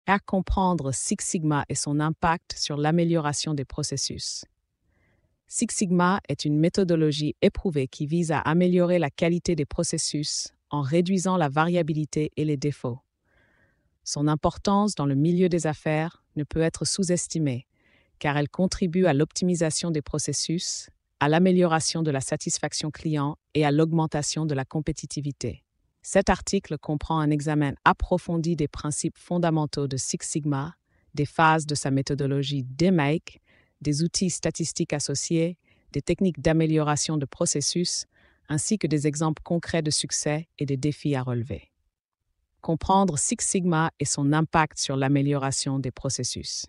À comprendre Six Sigma et son impact sur l'amélioration des processus. Six Sigma est une méthodologie éprouvée qui vise à améliorer la qualité des processus en réduisant la variabilité et les défauts. Son importance dans le milieu des affaires ne peut être sous-estimée, car elle contribue à l'optimisation des processus, à l'amélioration de la satisfaction client et à l'augmentation de la compétitivité. Cet article comprend un examen approfondi des principes fondamentaux de Six Sigma, des phases de sa méthodologie DMAIC, des outils statistiques associés, des techniques d'amélioration de processus, ainsi que des exemples concrets de succès et des défis à relever. Comprendre Six Sigma et son impact sur l'amélioration des processus.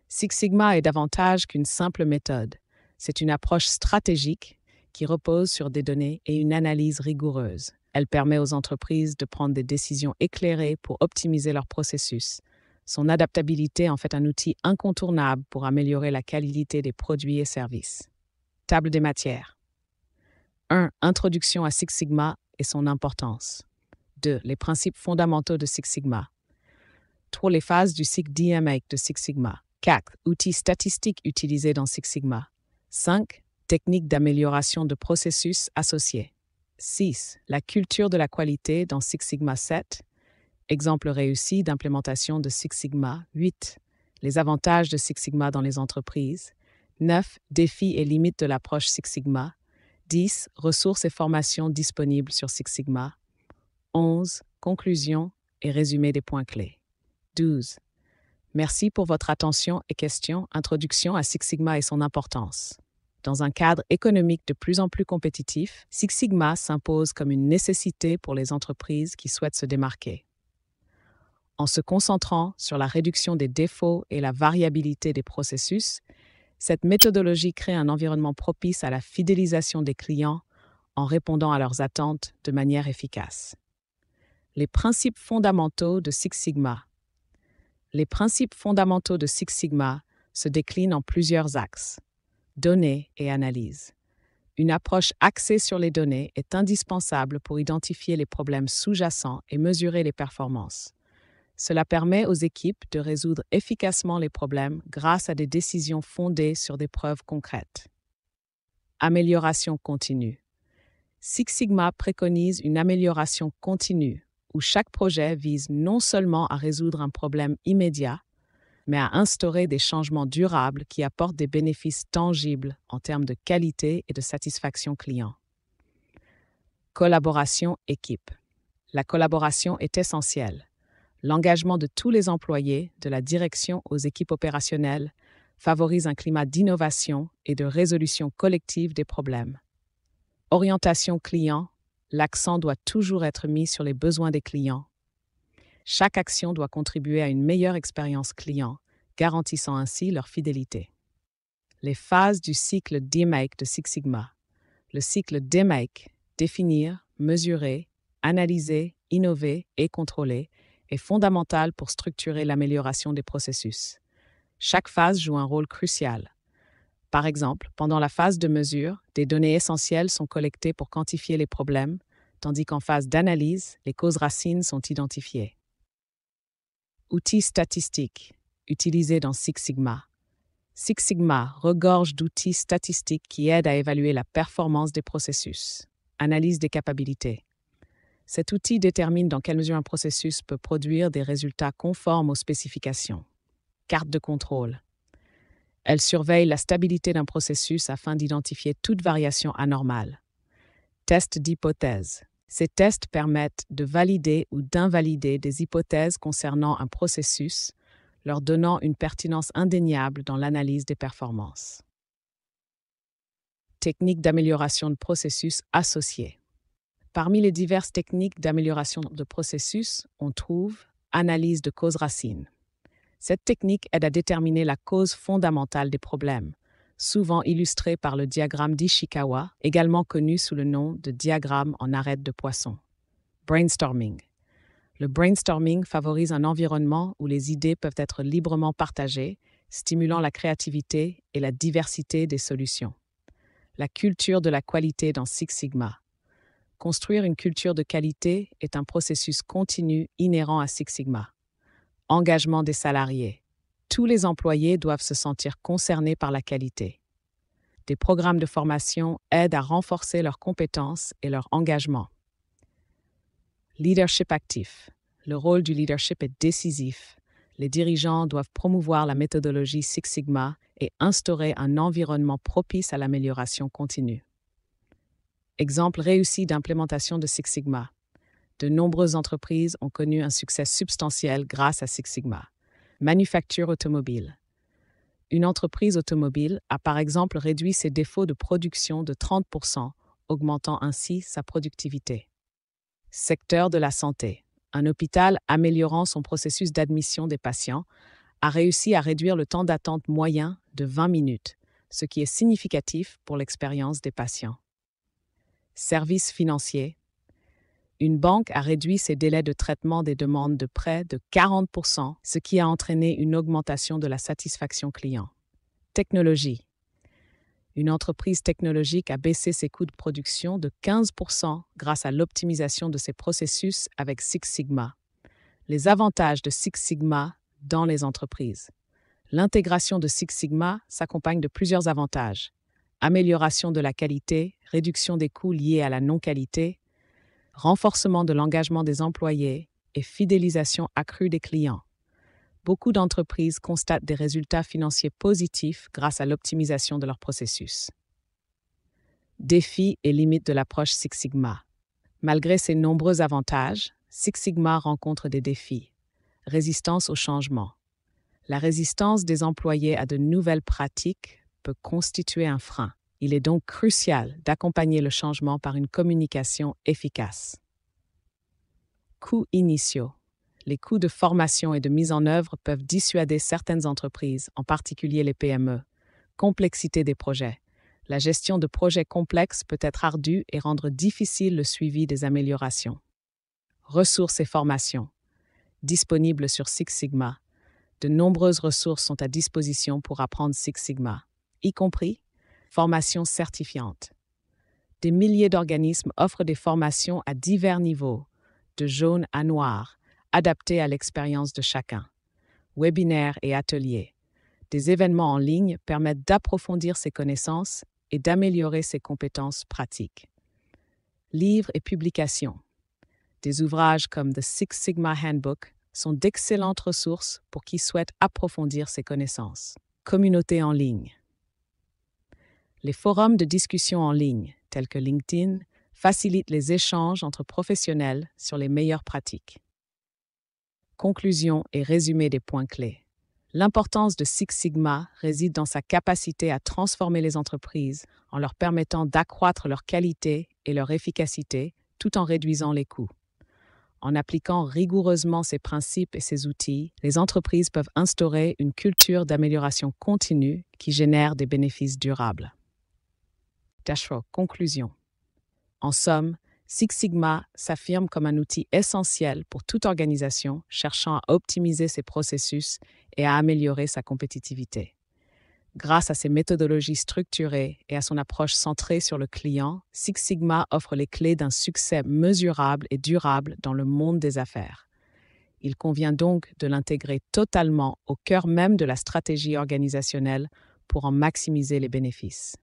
Six Sigma est davantage qu'une simple méthode. C'est une approche stratégique qui repose sur des données et une analyse rigoureuse. Elle permet aux entreprises de prendre des décisions éclairées pour optimiser leur processus. Son adaptabilité en fait un outil incontournable pour améliorer la qualité des produits et services. Table des matières. 1. Introduction à Six Sigma et son importance. 2. Les principes fondamentaux de Six Sigma. 3. Les phases du cycle DMAIC de Six Sigma. 4. Outils statistiques utilisés dans Six Sigma. 5. Techniques d'amélioration de processus associés. 6. La culture de la qualité dans Six Sigma. 7. Exemple réussi d'implémentation de Six Sigma. 8. Les avantages de Six Sigma dans les entreprises. 9. Défis et limites de l'approche Six Sigma. 10. Ressources et formations disponibles sur Six Sigma. 11. Conclusion et résumé des points clés. 12. Merci pour votre attention et questions. Introduction à Six Sigma et son importance. Dans un cadre économique de plus en plus compétitif, Six Sigma s'impose comme une nécessité pour les entreprises qui souhaitent se démarquer. En se concentrant sur la réduction des défauts et la variabilité des processus, cette méthodologie crée un environnement propice à la fidélisation des clients en répondant à leurs attentes de manière efficace. Les principes fondamentaux de Six Sigma. Les principes fondamentaux de Six Sigma se déclinent en plusieurs axes. Données et analyse. Une approche axée sur les données est indispensable pour identifier les problèmes sous-jacents et mesurer les performances. Cela permet aux équipes de résoudre efficacement les problèmes grâce à des décisions fondées sur des preuves concrètes. Amélioration continue. Six Sigma préconise une amélioration continue, où chaque projet vise non seulement à résoudre un problème immédiat, mais à instaurer des changements durables qui apportent des bénéfices tangibles en termes de qualité et de satisfaction client. Collaboration équipe. La collaboration est essentielle. L'engagement de tous les employés, de la direction aux équipes opérationnelles, favorise un climat d'innovation et de résolution collective des problèmes. Orientation client. L'accent doit toujours être mis sur les besoins des clients. Chaque action doit contribuer à une meilleure expérience client, garantissant ainsi leur fidélité. Les phases du cycle DMAIC de Six Sigma. Le cycle DMAIC, définir, mesurer, analyser, innover et contrôler, est fondamental pour structurer l'amélioration des processus. Chaque phase joue un rôle crucial. Par exemple, pendant la phase de mesure, des données essentielles sont collectées pour quantifier les problèmes, tandis qu'en phase d'analyse, les causes racines sont identifiées. Outils statistiques utilisés dans Six Sigma. Six Sigma regorge d'outils statistiques qui aident à évaluer la performance des processus. Analyse des capacités. Cet outil détermine dans quelle mesure un processus peut produire des résultats conformes aux spécifications. Carte de contrôle. Elle surveille la stabilité d'un processus afin d'identifier toute variation anormale. Test d'hypothèse. Ces tests permettent de valider ou d'invalider des hypothèses concernant un processus, leur donnant une pertinence indéniable dans l'analyse des performances. Techniques d'amélioration de processus associées. Parmi les diverses techniques d'amélioration de processus, on trouve analyse de causes racines. Cette technique aide à déterminer la cause fondamentale des problèmes, souvent illustrée par le diagramme d'Ishikawa, également connu sous le nom de diagramme en arête de poisson. Brainstorming. Le brainstorming favorise un environnement où les idées peuvent être librement partagées, stimulant la créativité et la diversité des solutions. La culture de la qualité dans Six Sigma. Construire une culture de qualité est un processus continu inhérent à Six Sigma. Engagement des salariés. Tous les employés doivent se sentir concernés par la qualité. Des programmes de formation aident à renforcer leurs compétences et leur engagement. Leadership actif. Le rôle du leadership est décisif. Les dirigeants doivent promouvoir la méthodologie Six Sigma et instaurer un environnement propice à l'amélioration continue. Exemple réussi d'implémentation de Six Sigma. De nombreuses entreprises ont connu un succès substantiel grâce à Six Sigma. Manufacture automobile. Une entreprise automobile a par exemple réduit ses défauts de production de 30%, augmentant ainsi sa productivité. Secteur de la santé. Un hôpital améliorant son processus d'admission des patients a réussi à réduire le temps d'attente moyen de 20 minutes, ce qui est significatif pour l'expérience des patients. Services financiers. Une banque a réduit ses délais de traitement des demandes de prêt de 40%, ce qui a entraîné une augmentation de la satisfaction client. Technologie. Une entreprise technologique a baissé ses coûts de production de 15% grâce à l'optimisation de ses processus avec Six Sigma. Les avantages de Six Sigma dans les entreprises. L'intégration de Six Sigma s'accompagne de plusieurs avantages. Amélioration de la qualité, réduction des coûts liés à la non-qualité, renforcement de l'engagement des employés et fidélisation accrue des clients. Beaucoup d'entreprises constatent des résultats financiers positifs grâce à l'optimisation de leur processus. Défis et limites de l'approche Six Sigma. Malgré ses nombreux avantages, Six Sigma rencontre des défis. Résistance au changement. La résistance des employés à de nouvelles pratiques peut constituer un frein. Il est donc crucial d'accompagner le changement par une communication efficace. Coûts initiaux. Les coûts de formation et de mise en œuvre peuvent dissuader certaines entreprises, en particulier les PME. Complexité des projets. La gestion de projets complexes peut être ardue et rendre difficile le suivi des améliorations. Ressources et formations. Disponibles sur Six Sigma. De nombreuses ressources sont à disposition pour apprendre Six Sigma, y compris formations certifiantes. Des milliers d'organismes offrent des formations à divers niveaux, de jaune à noir, adaptées à l'expérience de chacun. Webinaires et ateliers. Des événements en ligne permettent d'approfondir ses connaissances et d'améliorer ses compétences pratiques. Livres et publications. Des ouvrages comme The Six Sigma Handbook sont d'excellentes ressources pour qui souhaite approfondir ses connaissances. Communauté en ligne. Les forums de discussion en ligne, tels que LinkedIn, facilitent les échanges entre professionnels sur les meilleures pratiques. Conclusion et résumé des points clés. L'importance de Six Sigma réside dans sa capacité à transformer les entreprises en leur permettant d'accroître leur qualité et leur efficacité tout en réduisant les coûts. En appliquant rigoureusement ces principes et ces outils, les entreprises peuvent instaurer une culture d'amélioration continue qui génère des bénéfices durables. Conclusion. En somme, Six Sigma s'affirme comme un outil essentiel pour toute organisation cherchant à optimiser ses processus et à améliorer sa compétitivité. Grâce à ses méthodologies structurées et à son approche centrée sur le client, Six Sigma offre les clés d'un succès mesurable et durable dans le monde des affaires. Il convient donc de l'intégrer totalement au cœur même de la stratégie organisationnelle pour en maximiser les bénéfices.